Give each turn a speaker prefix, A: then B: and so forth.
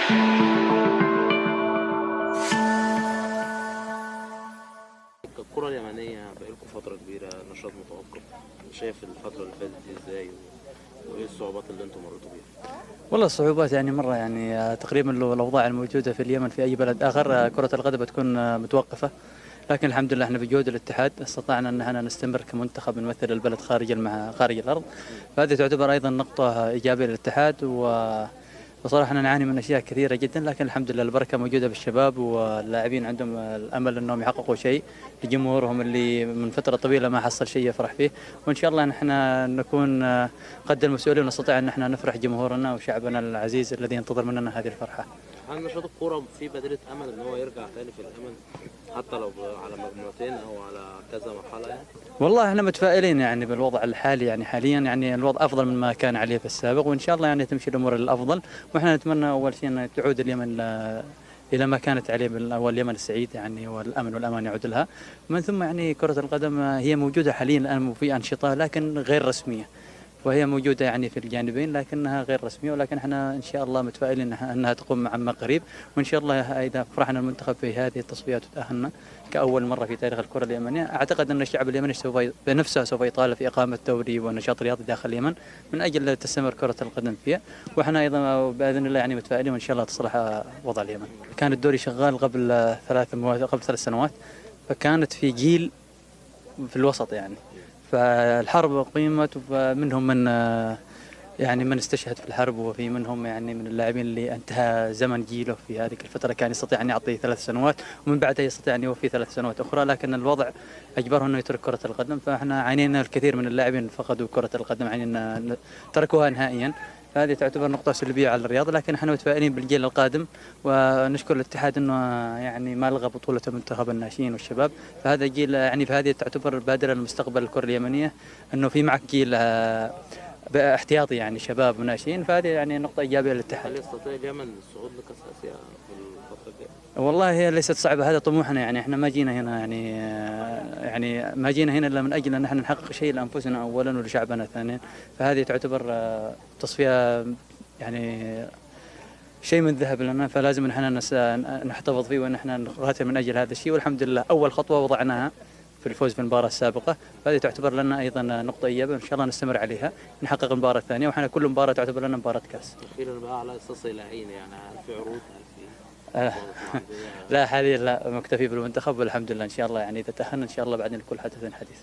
A: الكرة اليمنية بقالكم فترة كبيرة نشاط متوقف، شايف الفترة اللي فاتت دي ازاي وايه الصعوبات اللي انتم مريتوا بيها؟
B: والله الصعوبات يعني مرة يعني تقريبا الأوضاع الموجودة في اليمن في أي بلد آخر كرة القدم بتكون متوقفة. لكن الحمد لله احنا بجهود الاتحاد استطعنا ان احنا نستمر كمنتخب نمثل البلد خارج الارض. فهذه تعتبر ايضا نقطة ايجابية للاتحاد. وصراحة احنا نعاني من اشياء كثيرة جدا، لكن الحمد لله البركة موجودة بالشباب واللاعبين عندهم الامل انهم يحققوا شيء لجمهورهم اللي من فترة طويلة ما حصل شيء يفرح فيه. وان شاء الله نحن نكون قد المسؤولين ونستطيع ان احنا نفرح جمهورنا وشعبنا العزيز الذي ينتظر مننا هذه الفرحة.
A: هل نشاط الكورة في بادرة امل ان هو يرجع تاني في الامل، حتى لو على مجموعتين او على كذا مرحلة يعني؟
B: والله احنا متفائلين يعني بالوضع الحالي، يعني حاليا يعني الوضع افضل مما كان عليه في السابق، وان شاء الله يعني تمشي الامور للافضل. واحنا نتمنى اول شيء ان تعود اليمن الى ما كانت عليه بالاول، اليمن السعيد يعني، والامن والامان يعود لها. ومن ثم يعني كرة القدم هي موجودة حاليا الان في انشطة لكن غير رسمية، وهي موجودة يعني في الجانبين لكنها غير رسمية، ولكن احنا إن شاء الله متفائلين أنها تقوم عما قريب. وإن شاء الله إذا فرحنا المنتخب في هذه التصفيات وتأهلنا كأول مرة في تاريخ الكرة اليمنية، أعتقد أن الشعب اليمني بنفسه سوف يطالب في إقامة دوري ونشاط رياضي داخل اليمن من أجل تستمر كرة القدم فيها. وإحنا أيضا بإذن الله يعني متفائلين وإن شاء الله تصلح وضع اليمن. كان الدوري شغال قبل قبل 3 سنوات، فكانت في جيل في الوسط يعني. فالحرب قيمت ومنهم من يعني من استشهد في الحرب، وفي منهم يعني من اللاعبين اللي انتهى زمن جيله في هذه الفترة، كان يستطيع أن يعطي 3 سنوات ومن بعدها يستطيع أن يوفي 3 سنوات أخرى، لكن الوضع أجبره أنه يترك كرة القدم. فإحنا عانينا الكثير من اللاعبين فقدوا كرة القدم، عانينا تركوها نهائيا. فهذه تعتبر نقطة سلبية على الرياضة، لكن احنا متفائلين بالجيل القادم، ونشكر الاتحاد انه يعني ما لغى بطولة منتخب الناشئين والشباب. فهذا جيل يعني، فهذه تعتبر بادرة لمستقبل الكرة اليمنية، انه في معك جيل احتياطي يعني شباب وناشئين. فهذه يعني نقطة إيجابية للاتحاد.
A: هل يستطيع اليمن الصعود لكأس آسيا في الفترة الجاية؟
B: والله هي ليست صعبة، هذا طموحنا يعني. احنا ما جينا هنا يعني ما جينا هنا الا من اجل ان احنا نحقق شيء لانفسنا اولا ولشعبنا ثانيا. فهذه تعتبر تصفية يعني شيء من ذهب لنا، فلازم ان احنا نحتفظ فيه وان احنا نقاتل من اجل هذا الشيء. والحمد لله اول خطوة وضعناها في الفوز في المباراة السابقة، فهذه تعتبر لنا ايضا نقطة ايجابية، ان شاء الله نستمر عليها نحقق المباراة الثانية. واحنا كل مباراة تعتبر لنا مباراة كاس.
A: أخيرا بقى، على أساس العين يعني، هل في عروض، هل في
B: آه،
A: مفاوضات معدية؟
B: لا حاليا لا، مكتفي بالمنتخب والحمد لله. ان شاء الله يعني اذا تأهلنا ان شاء الله بعدين لكل حدث حديث.